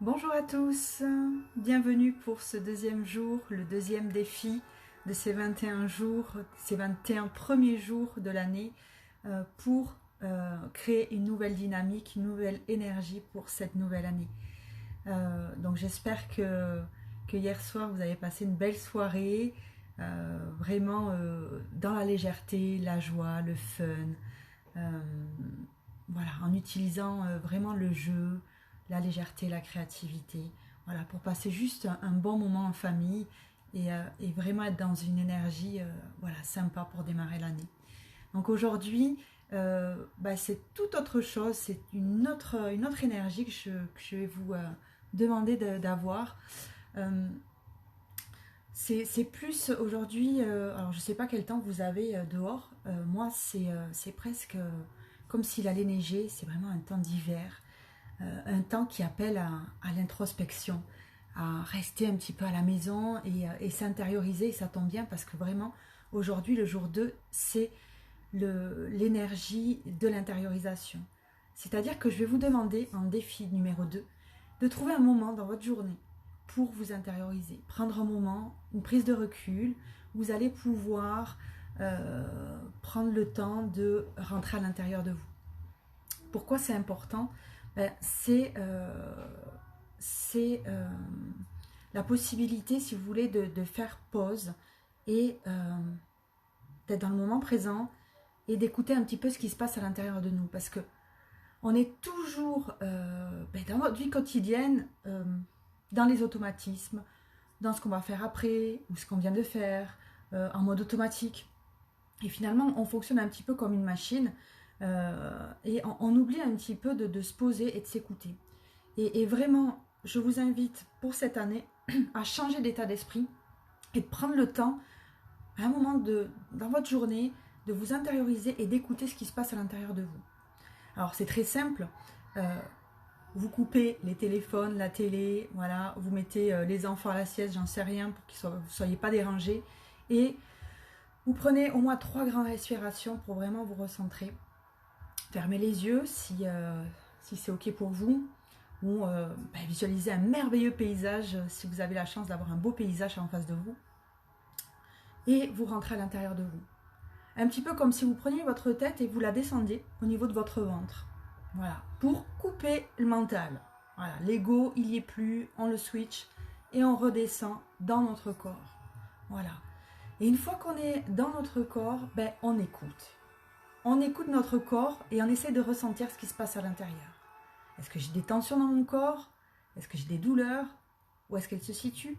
Bonjour à tous, bienvenue pour ce deuxième jour, le deuxième défi de ces 21 jours, ces 21 premiers jours de l'année pour créer une nouvelle dynamique, une nouvelle énergie pour cette nouvelle année. Donc j'espère que hier soir vous avez passé une belle soirée, vraiment dans la légèreté, la joie, le fun, euh, voilà, en utilisant vraiment le jeu, la légèreté, la créativité, voilà, pour passer juste un bon moment en famille et vraiment être dans une énergie voilà, sympa pour démarrer l'année. Donc aujourd'hui, c'est tout autre chose, c'est une autre énergie que je vais vous demander d'avoir. Euh, c'est plus aujourd'hui, alors je ne sais pas quel temps vous avez dehors, moi c'est presque comme s'il allait neiger, c'est vraiment un temps d'hiver, un temps qui appelle à l'introspection, à rester un petit peu à la maison et s'intérioriser, et ça tombe bien parce que vraiment aujourd'hui le jour 2 c'est l'énergie de l'intériorisation. C'est-à-dire que je vais vous demander en défi numéro 2 de trouver un moment dans votre journée pour vous intérioriser. Prendre un moment, une prise de recul, vous allez pouvoir prendre le temps de rentrer à l'intérieur de vous. Pourquoi c'est important? C'est la possibilité, si vous voulez, de faire pause et d'être dans le moment présent et d'écouter un petit peu ce qui se passe à l'intérieur de nous. Parce que on est toujours dans notre vie quotidienne, dans les automatismes, dans ce qu'on va faire après ou ce qu'on vient de faire, en mode automatique. Et finalement, on fonctionne un petit peu comme une machine et on oublie un petit peu de se poser et de s'écouter. Et vraiment, je vous invite pour cette année à changer d'état d'esprit et de prendre le temps, à un moment dans votre journée, de vous intérioriser et d'écouter ce qui se passe à l'intérieur de vous. Alors c'est très simple, vous coupez les téléphones, la télé, voilà, vous mettez les enfants à la sieste, j'en sais rien, pour qu'ils ne soyez pas dérangés, et vous prenez au moins 3 grandes respirations pour vraiment vous recentrer. Fermez les yeux si c'est ok pour vous, ou visualisez un merveilleux paysage si vous avez la chance d'avoir un beau paysage en face de vous, et vous rentrez à l'intérieur de vous. Un petit peu comme si vous preniez votre tête et vous la descendiez au niveau de votre ventre. Voilà, pour couper le mental. Voilà, l'ego, il n'y est plus, on le switch et on redescend dans notre corps. Voilà. Et une fois qu'on est dans notre corps, on écoute. On écoute notre corps et on essaie de ressentir ce qui se passe à l'intérieur. Est-ce que j'ai des tensions dans mon corps? Est-ce que j'ai des douleurs? Où est-ce qu'elles se situent?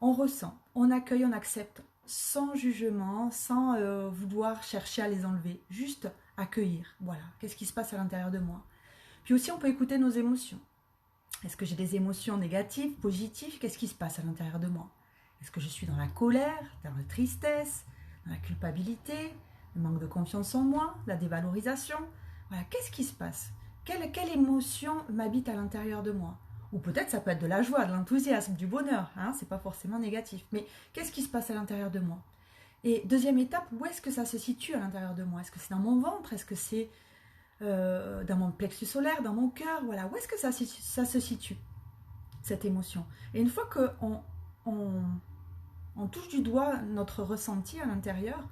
On ressent, on accueille, on accepte, sans jugement, sans vouloir chercher à les enlever, juste accueillir, voilà, qu'est-ce qui se passe à l'intérieur de moi. Puis aussi on peut écouter nos émotions. Est-ce que j'ai des émotions négatives, positives? Qu'est-ce qui se passe à l'intérieur de moi? Est-ce que je suis dans la colère, dans la tristesse, dans la culpabilité, le manque de confiance en moi, la dévalorisation? Voilà, qu'est-ce qui se passe? Quelle émotion m'habite à l'intérieur de moi? Ou peut-être ça peut être de la joie, de l'enthousiasme, du bonheur, hein, c'est pas forcément négatif. Mais qu'est-ce qui se passe à l'intérieur de moi? Et deuxième étape, où est-ce que ça se situe à l'intérieur de moi? Est-ce que c'est dans mon ventre? Est-ce que c'est dans mon plexus solaire, dans mon cœur? Voilà, où est-ce que ça se situe, cette émotion? Et une fois qu'on on touche du doigt notre ressenti à l'intérieur,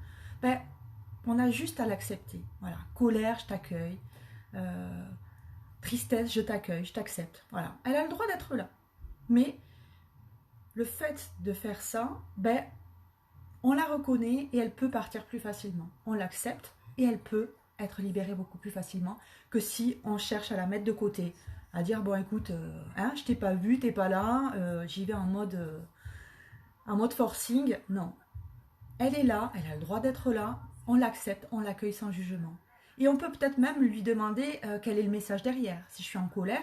on a juste à l'accepter. Voilà, colère, je t'accueille. Tristesse, je t'accueille, je t'accepte. Voilà, elle a le droit d'être là. Mais le fait de faire ça, on la reconnaît et elle peut partir plus facilement. On l'accepte et elle peut être libérée beaucoup plus facilement que si on cherche à la mettre de côté, à dire bon écoute, je t'ai pas vu, t'es pas là, j'y vais en mode forcing. Non, elle est là, elle a le droit d'être là, on l'accepte, on l'accueille sans jugement. Et on peut peut-être même lui demander quel est le message derrière. Si je suis en colère,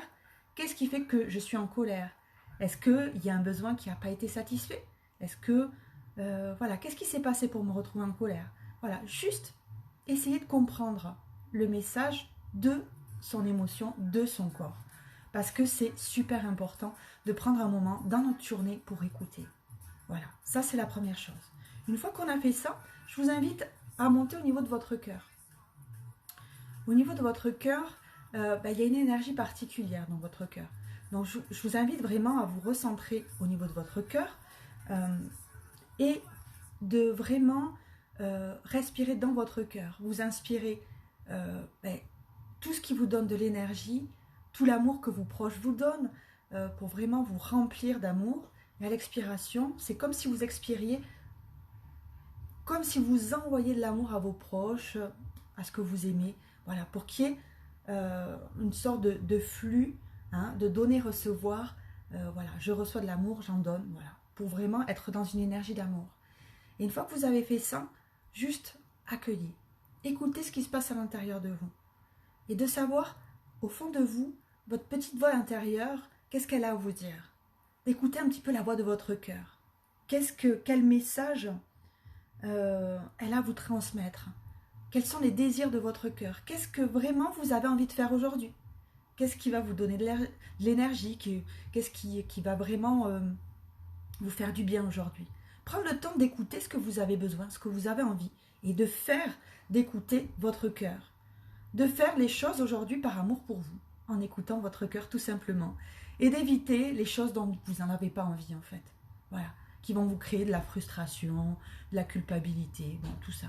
qu'est-ce qui fait que je suis en colère? Est-ce qu'il y a un besoin qui n'a pas été satisfait? Est-ce que, voilà, qu'est-ce qui s'est passé pour me retrouver en colère? Voilà, juste essayer de comprendre le message de son émotion, de son corps. Parce que c'est super important de prendre un moment dans notre journée pour écouter. Voilà, ça c'est la première chose. Une fois qu'on a fait ça, je vous invite à monter au niveau de votre cœur. Au niveau de votre cœur, il y a une énergie particulière dans votre cœur. Donc je vous invite vraiment à vous recentrer au niveau de votre cœur et de vraiment respirer dans votre cœur. Vous inspirez tout ce qui vous donne de l'énergie, tout l'amour que vos proches vous donnent pour vraiment vous remplir d'amour. Et à l'expiration, c'est comme si vous expiriez, comme si vous envoyiez de l'amour à vos proches, à ce que vous aimez, voilà, pour qu'il y ait une sorte de flux, hein, de donner-recevoir, voilà, je reçois de l'amour, j'en donne, voilà, pour vraiment être dans une énergie d'amour. Et une fois que vous avez fait ça, juste accueillez, écoutez ce qui se passe à l'intérieur de vous, et de savoir, au fond de vous, votre petite voix intérieure, qu'est-ce qu'elle a à vous dire. Écoutez un petit peu la voix de votre cœur. Quel message elle a à vous transmettre? Quels sont les désirs de votre cœur? Qu'est-ce que vraiment vous avez envie de faire aujourd'hui? Qu'est-ce qui va vous donner de l'énergie? Qu'est-ce qui va vraiment vous faire du bien aujourd'hui? Prendre le temps d'écouter ce que vous avez besoin, ce que vous avez envie, et de faire, d'écouter votre cœur. De faire les choses aujourd'hui par amour pour vous, en écoutant votre cœur tout simplement. Et d'éviter les choses dont vous n'en avez pas envie en fait. Voilà, qui vont vous créer de la frustration, de la culpabilité, bon, tout ça.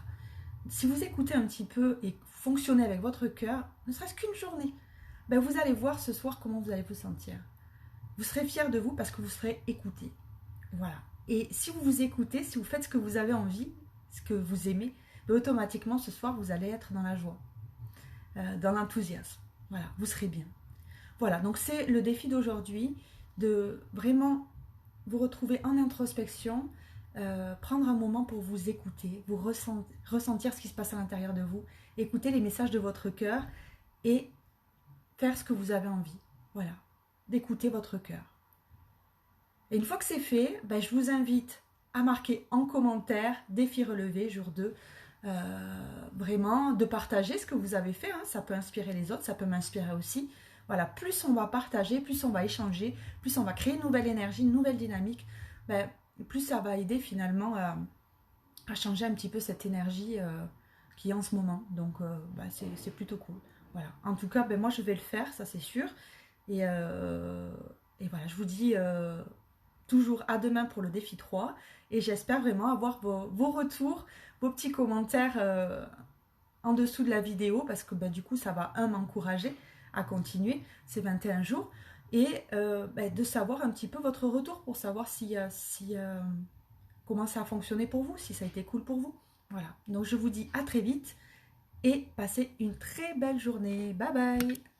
Si vous écoutez un petit peu et fonctionnez avec votre cœur, ne serait-ce qu'une journée, vous allez voir ce soir comment vous allez vous sentir. Vous serez fier de vous parce que vous serez écouté. Voilà. Et si vous vous écoutez, si vous faites ce que vous avez envie, ce que vous aimez, automatiquement ce soir vous allez être dans la joie, dans l'enthousiasme. Voilà, vous serez bien. Voilà, donc c'est le défi d'aujourd'hui, de vraiment vous retrouver en introspection, prendre un moment pour vous écouter, vous ressentir ce qui se passe à l'intérieur de vous, écouter les messages de votre cœur et faire ce que vous avez envie. Voilà, d'écouter votre cœur. Et une fois que c'est fait, je vous invite à marquer en commentaire défi relevé jour 2, vraiment de partager ce que vous avez fait, hein. Ça peut inspirer les autres, ça peut m'inspirer aussi. Voilà, plus on va partager, plus on va échanger, plus on va créer une nouvelle énergie, une nouvelle dynamique, plus ça va aider finalement à changer un petit peu cette énergie qui est en ce moment. Donc c'est plutôt cool. Voilà. En tout cas, moi je vais le faire, ça c'est sûr. Et voilà, je vous dis toujours à demain pour le défi 3. Et j'espère vraiment avoir vos retours, vos petits commentaires en dessous de la vidéo, parce que du coup ça va m'encourager à continuer ces 21 jours. Et de savoir un petit peu votre retour pour savoir comment ça a fonctionné pour vous, si ça a été cool pour vous. Voilà, donc je vous dis à très vite et passez une très belle journée. Bye bye.